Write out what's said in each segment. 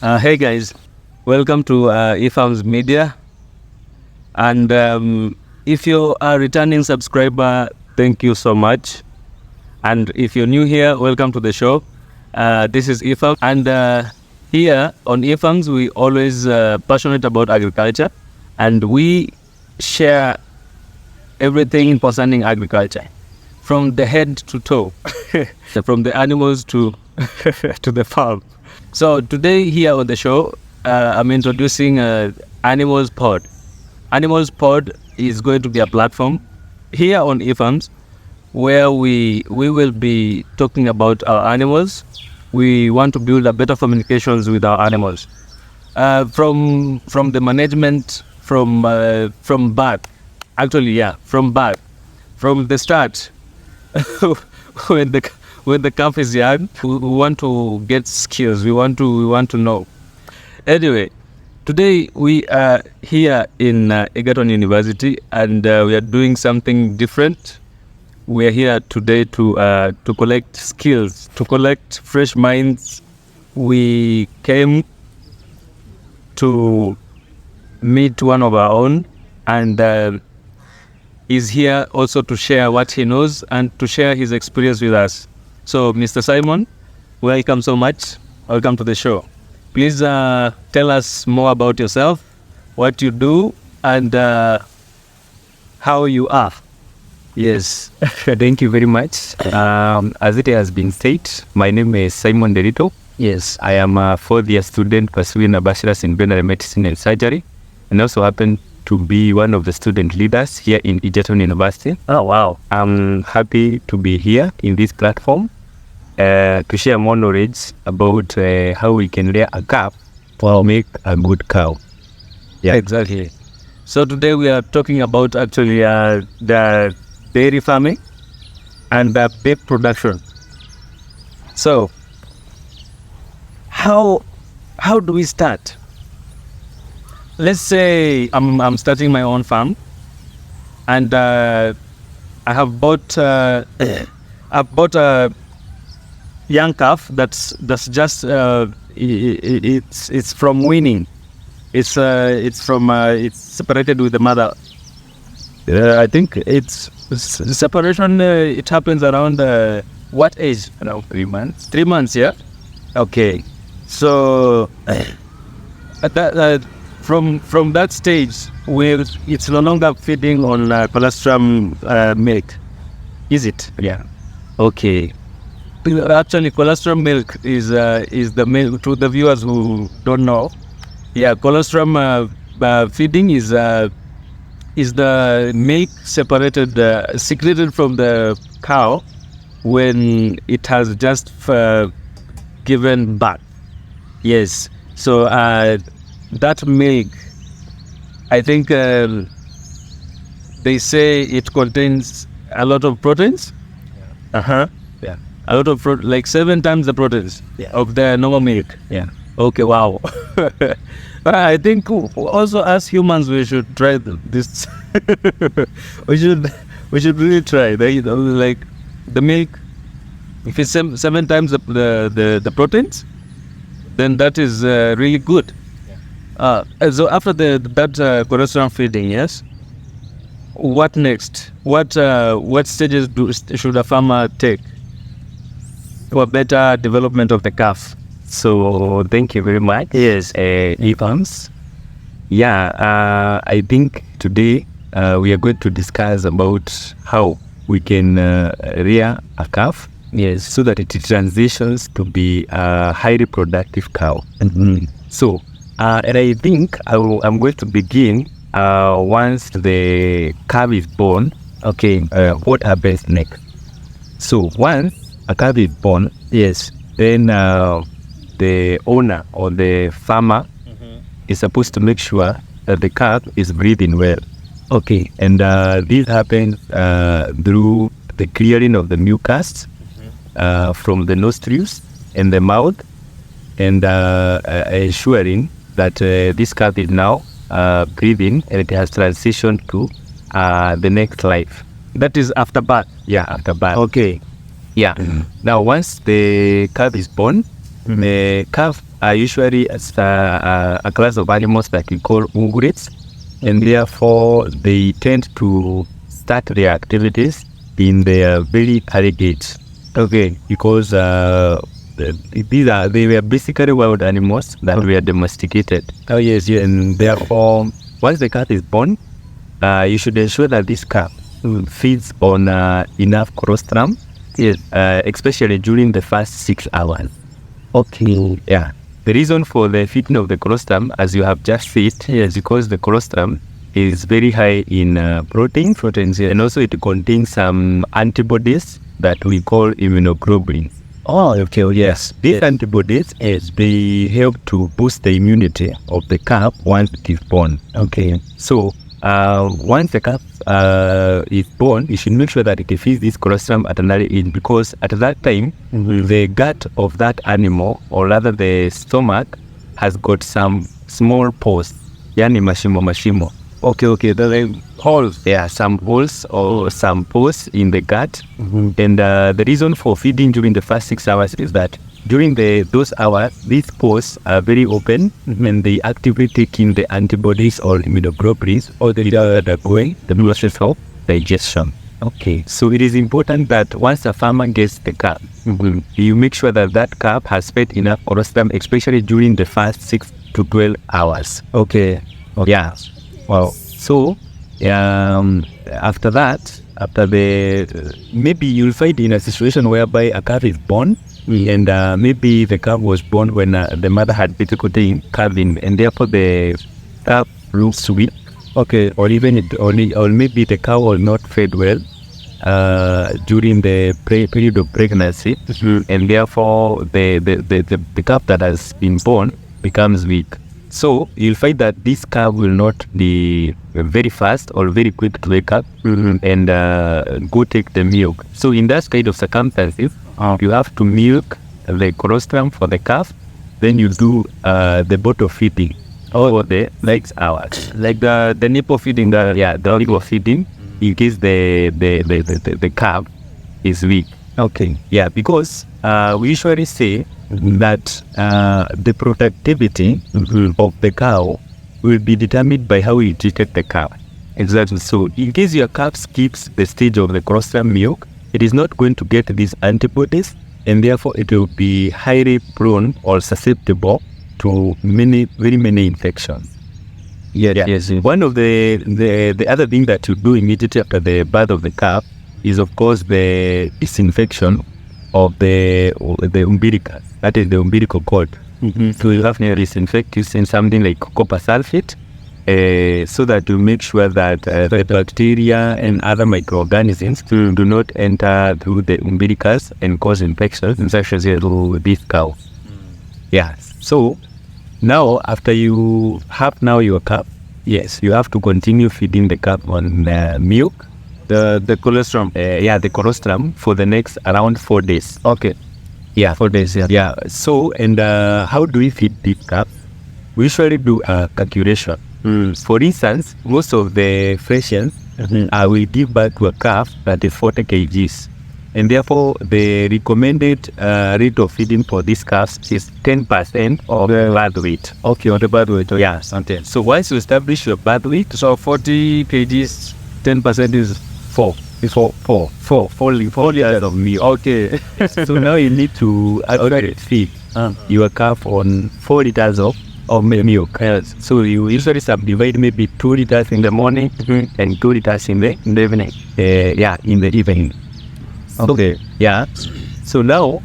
Hey guys, welcome to Efarms Media. And if you are a returning subscriber, thank you so much. And if you're new here, welcome to the show. This is Efarms, and here on Efarms, we always passionate about agriculture, and we share everything concerning agriculture, from the head to toe, from the animals to to the farm. So today here on the show, I'm introducing Animals Pod. Animals Pod is going to be a platform here on Efarms where we will be talking about our animals. We want to build a better communications with our animals, from the management, from birth. Actually, yeah, from birth, from the start. when the calf is young, we want to get skills. We want to know. Anyway, today we are here in Egerton University, and we are doing something different. We are here today to collect skills, to collect fresh minds. We came to meet one of our own, and he's here also to share what he knows and to share his experience with us. So, Mr. Simon, welcome so much. Welcome to the show. Please tell us more about yourself, what you do, and how you are. Yes, thank you very much. As it has been said, my name is Simon Derito. Yes. I am a fourth-year student pursuing a bachelor's in veterinary medicine and surgery, and also happen to be one of the student leaders here in Egerton University. Oh, wow. I'm happy to be here in this platform to share more knowledge about how we can rear a calf to make a good cow. Yeah, exactly. So today we are talking about actually the dairy farming and the beef production. So how do we start? Let's say I'm starting my own farm, and I have bought a young calf that's just it's from weaning. It's separated with the mother. I think it's separation. It happens around what age? Around 3 months. 3 months, yeah. Okay, so from that stage where it's no longer feeding on colostrum milk, is it? Yeah. Okay. Actually, colostrum milk is the milk, to the viewers who don't know. Yeah, colostrum feeding is the milk separated, secreted from the cow when it has just given birth. Yes. So that milk, I think they say it contains a lot of proteins. Yeah. Yeah. A lot of like 7 times the proteins of the normal milk. Yeah. Okay. Wow. I think also as humans we should try this. we should really try. Like the milk. If it's 7 times the proteins, then that is really good. So after that colostrum feeding, yes, what next? What stages should a farmer take for a better development of the calf? So thank you very much. Yes. Efarms. Yeah, I think today we are going to discuss about how we can rear a calf. Yes. So that it transitions to be a highly productive cow. Mm-hmm. So, and I think I'm going to begin once the calf is born. Okay. What happens next? So once a calf is born, yes, then the owner or the farmer is supposed to make sure that the calf is breathing well. Okay. And this happens through the clearing of the mucus from the nostrils and the mouth, and ensuring that this calf is now breathing and it has transitioned to the next life. That is after birth. Yeah, after birth. Okay. Yeah. Now, once the calf is born, The calf are usually a class of animals that we call ungulates, and therefore they tend to start their activities in their very early age. Okay, because they were basically wild animals that were domesticated. Oh yes, yeah. And therefore, once the calf is born, you should ensure that this calf feeds on enough colostrum, yes, especially during the first 6 hours. Okay. Yeah. The reason for the feeding of the colostrum, as you have just said, is because the colostrum is very high in proteins, yeah, and also it contains some antibodies that we call immunoglobulins. Oh, okay. Oh, yes. These antibodies, yes, they help to boost the immunity of the calf once it is born. Okay. So, once the calf is born, you should make sure that it feeds this colostrum at an early age, because at that time, the gut of that animal, or rather the stomach, has got some small pores. Yani mashimo. Okay. The holes. Yeah, some holes or some pores in the gut. And the reason for feeding during the first 6 hours is that during those hours, these pores are very open, and they actively take in the antibodies or immunoglobulins, or the process of digestion. Okay. So it is important that once a farmer gets the calf, you make sure that that calf has fed enough colostrum, especially during the first 6 to 12 hours. Okay. Yeah. Wow. So, after that, maybe you'll find in a situation whereby a calf is born, and maybe the calf was born when the mother had difficulty in calving, and therefore the calf looks weak. Okay. Or even or maybe the cow was not fed well during the period of pregnancy, and therefore the calf that has been born becomes weak. So you'll find that this calf will not be very fast or very quick to wake up and go take the milk. So in that kind of circumstances, you have to milk the colostrum for the calf. Then you do the bottle feeding for the next hours, like the nipple feeding. The nipple feeding in case the calf is weak. Okay. Yeah, because we usually say that the productivity of the cow will be determined by how you treated the calf. Exactly. So in case your calf skips the stage of the colostrum milk, it is not going to get these antibodies, and therefore it will be highly prone or susceptible to very many infections. Yes. One of the other thing that you do immediately after the birth of the calf is, of course, the disinfection of the umbilicus. That is the umbilical cord. So you have to disinfect using something like copper sulfate, so that you make sure that the bacteria and other microorganisms do not enter through the umbilicus and cause infections, such as through this cow. Yeah. So now, after you have your calf, yes, you have to continue feeding the calf on milk. The colostrum. The colostrum for the next around 4 days. Okay. Yeah, 4 days. Yeah. So, and how do we feed this calf? We usually do a calculation. For instance, most of the Frisians will give birth to a calf that is 40 kgs. And therefore, the recommended rate of feeding for this calf is 10% of the birth weight. Okay, on the birth weight. Yeah, something. So once you establish your birth weight, so 40 kgs, 10% is 4 liters of milk. Okay. So now you need to feed your calf on 4 liters of milk. Yes. So you usually subdivide maybe 2 liters in the morning and 2 liters in the evening. In the evening. Okay. Yeah. So now,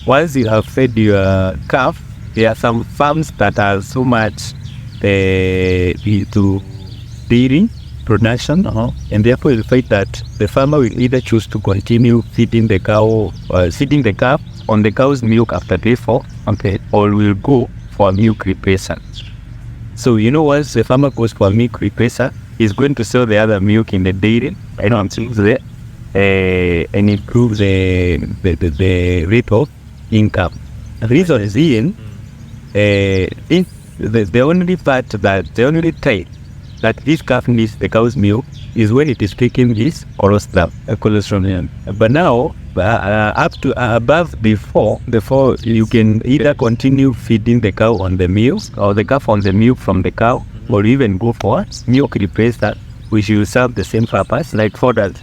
once you have fed your calf, there are some farms that are so much into dairy production, and therefore you find that the farmer will either choose to continue feeding the calf on the cow's milk after day 4, or will go for a milk replacer. So once the farmer goes for a milk replacer, he's going to sell the other milk in the dairy. And improve the rate of income. The reason is the only time that this calf needs the cow's milk is when it is taking this colostrum. But now up to above the four, you can either continue feeding the cow on the milk or the calf on the milk from the cow, or even go for milk replacer, which will serve the same purpose like for that.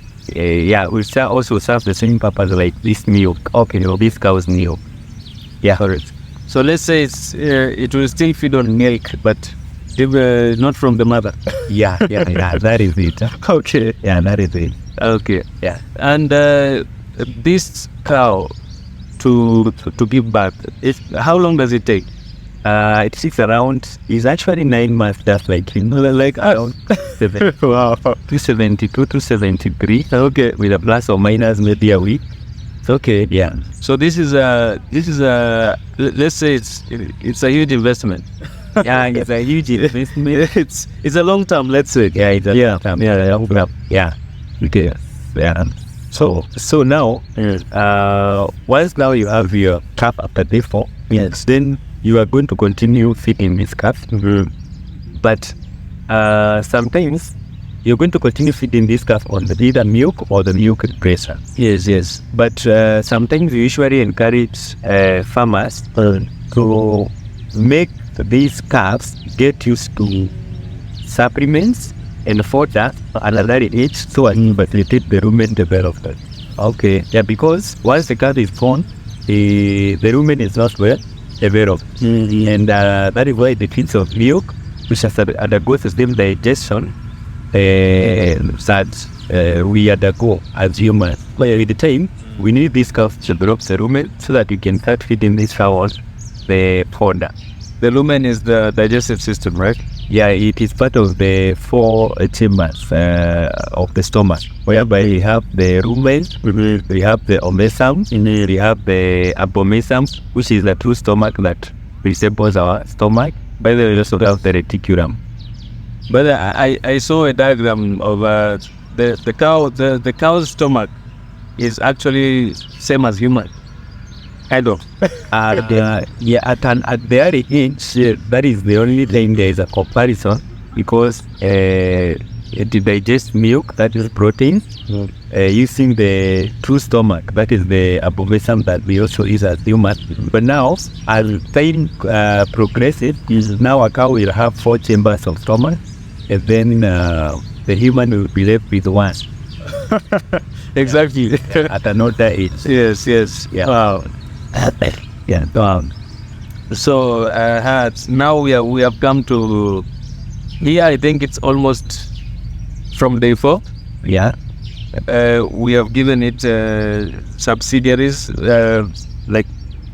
Which also serve the same purpose like this milk. Okay, or this cow's milk. Yeah, correct. So let's say it will still feed on milk, but not from the mother. Yeah, that is it. Okay. Yeah, that is it. Okay. Yeah. And this cow to give birth, how long does it take? It takes around, it's actually 9 months, just like, around 272 to 73. Okay. With a plus or minus maybe a week. It's okay. Yeah. So this is let's say it's a huge investment. Yeah, it's a huge investment. It's a long term, let's say. Yeah, it's a long term. Yeah. Okay. Yeah. So now, once now you have your calf after day 4, yes, then you are going to continue feeding this calf. But sometimes you're going to continue feeding this calf on the either milk or the milk replacer. Yes. But sometimes we usually encourage farmers to make these calves get used to supplements and fodder at an early age so as to facilitate the rumen development. Okay. Yeah, because once the calf is born, the rumen is not well developed. And that is why the feeds of milk, which has undergoes the same digestion that we undergo as humans. But at the time, we need these calves to develop the rumen so that you can start feeding these cows the fodder. The lumen is the digestive system, right? Yeah, it is part of the 4 chambers of the stomach, whereby we have the rumen, we have the omasum, we have the abomasum, which is the true stomach that resembles our stomach. By the way, we also have the reticulum. But I saw a diagram of the cow. The cow's stomach is actually same as human. Kind of. At the early age, that is the only time there is a comparison, because it digests milk, that is protein, using the true stomach, that is the abomasum that we also use as humans. But now, as time progresses, now a cow will have 4 chambers of stomach, and then the human will be left with 1. Exactly. At another age. Yes. Yeah. Wow. Yeah. So now we have come to here. I think it's almost from day 4. Yeah. We have given it subsidiaries, like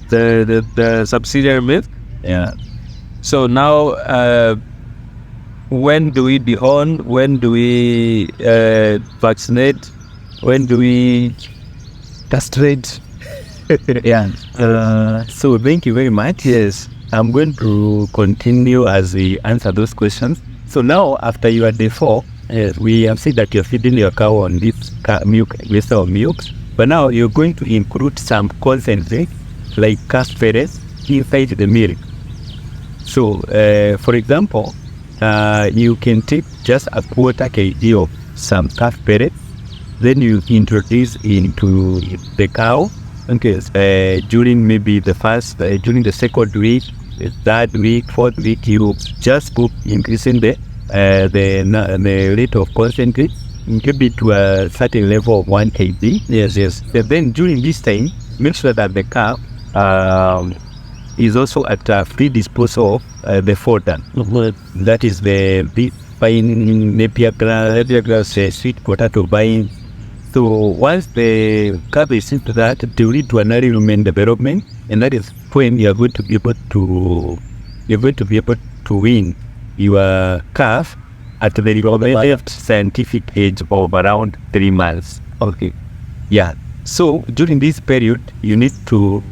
the subsidiary milk. Yeah. So now, when do we dehorn? When do we vaccinate? When do we castrate? Yeah. So thank you very much. Yes. I'm going to continue as we answer those questions. So now, after you are day 4, we have said that you're feeding your cow on this milk, list of milks. But now you're going to include some concentrate, like calf pellets, inside the milk. So, for example, you can take just a 1/4 kg of some calf pellets, then you introduce into the cow. Okay, during maybe during the 2nd week, the 3rd week, 4th week, you just keep increasing the rate of concentrate, maybe to a certain level of 1 kg. Yes. And then during this time, make sure that the calf is also at free disposal of the fodder. That is the big fine napier grass, sweet potato vine. So once the calf is into that, they will lead to an early rumen development, and that is when you are going to be able to wean your calf at the left scientific age of around 3 months. Okay. Yeah. So during this period, you need to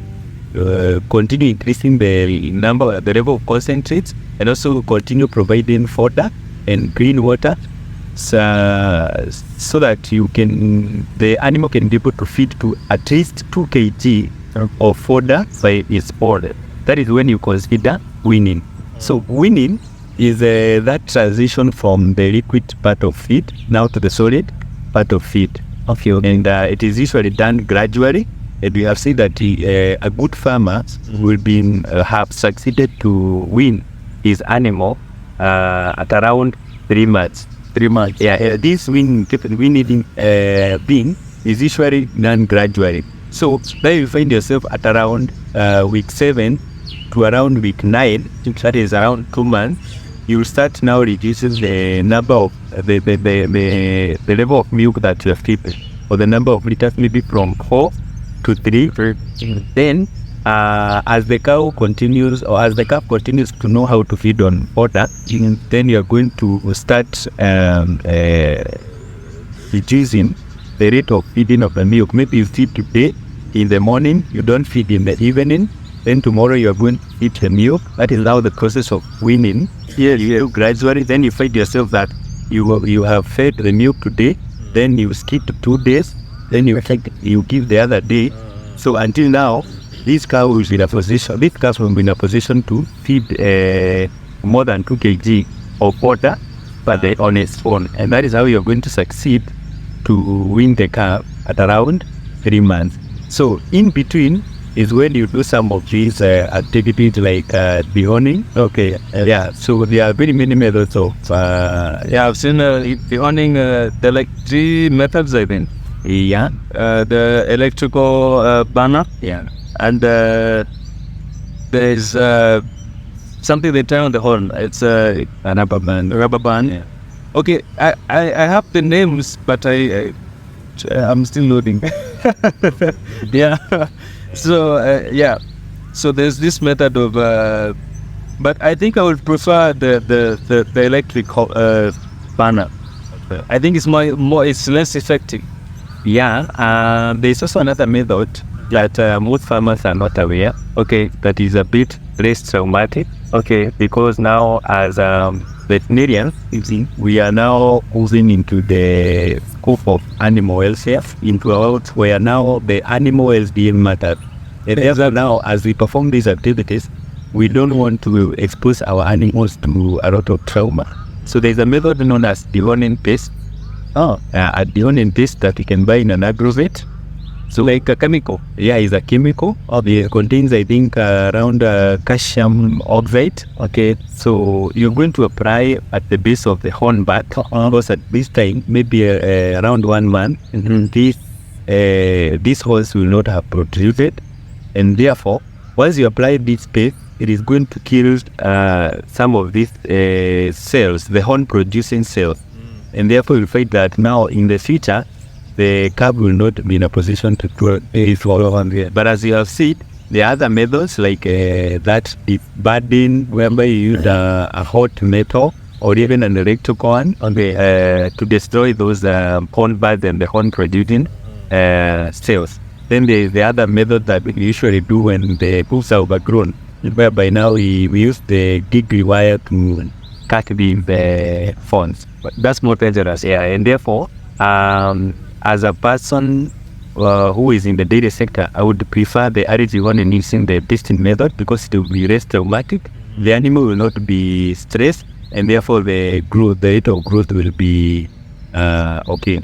continue increasing the level of concentrates, and also continue providing fodder and clean water, so that the animal can be able to feed to at least 2 kg of fodder by its border. That is when you consider weaning. So weaning is that transition from the liquid part of feed now to the solid part of feed. Okay. And it is usually done gradually. And we have seen that a good farmer will be have succeeded to wean his animal at around 3 months. 3 months. Yeah, this weaning being is usually done gradually. So then you find yourself at around week 7 to around week 9, that is around 2 months. You will start now reducing the number of the level of milk that you are feeding, or the number of liters, maybe from 4 to 3. Then as the cow continues, or as the calf continues to know how to feed on fodder, then you are going to start reducing the rate of feeding of the milk. Maybe you feed today in the morning, you don't feed in the evening, then tomorrow you are going to feed the milk. That is now the process of weaning. Here you do gradually, then you find yourself that you have fed the milk today, then you skip 2 days, then you give the other day. So until now, this cow will be in a position, to feed more than 2 kg of fodder on its own. And that is how you're going to succeed to wean the calf at around 3 months. So in between is when you do some of these activities like dehorning. Okay. Yeah. So there are very many methods of. I've seen dehorning. There are like 3 methods, I think. Yeah. The electrical burner. Yeah. And there's something they tie on the horn. It's a rubber band. Yeah. Okay. I have the names, but I'm still loading. Yeah. So so there's this method of, but I think I would prefer the electric burner. I think it's it's less effective. Yeah. There's also another method that most farmers are not aware. Okay, that is a bit less traumatic. Okay, because now as veterinarians, we are now moving into the scope of animal welfare, into a world where now the animal well-being matters. And therefore now, as we perform these activities, we don't want to expose our animals to a lot of trauma. So there's a method known as dehorning paste. A dehorning paste that you can buy in an agrovet. So like a chemical? Yeah, it's a chemical. It contains, I think, around calcium oxide. Okay, so you're going to apply at the base of the horn back. Because at this time, maybe around 1 month, these horns will not have protruded. And therefore, once you apply this paste, it is going to kill some of these cells, the horn-producing cells. And therefore, you find that now in the future, the calf will not be in a position to throw it on here. But as you have seen, there are other methods like that budding, whereby you use a hot metal or even an electrical one to destroy those horn buds and the horn producing cells. Then there is the other method that we usually do when the hoofs are overgrown, whereby now we use the giggle wire to cut the horns. But that's more dangerous, and therefore, as a person who is in the dairy sector, I would prefer the RG one and using the piston method because it will be less traumatic. The animal will not be stressed, and therefore the rate of growth will be okay.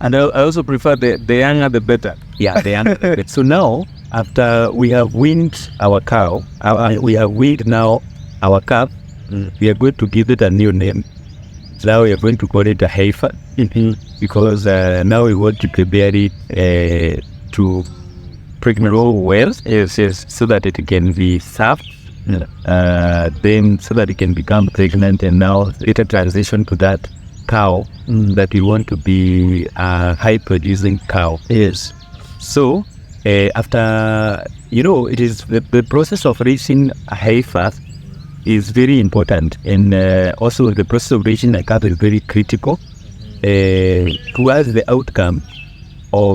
And I also prefer the younger the better. Yeah, the younger the better. So now, after we have weaned our cow, we have weaned now our calf, we are going to give it a new name. Now we are going to call it a heifer, because now we want to prepare it to grow well, so that it can be served, then so that it can become pregnant, and now later transition to that cow that we want to be a high-producing cow. Yes. So after, it is the process of raising a heifer is very important, and also the process of raising a calf is very critical towards the outcome.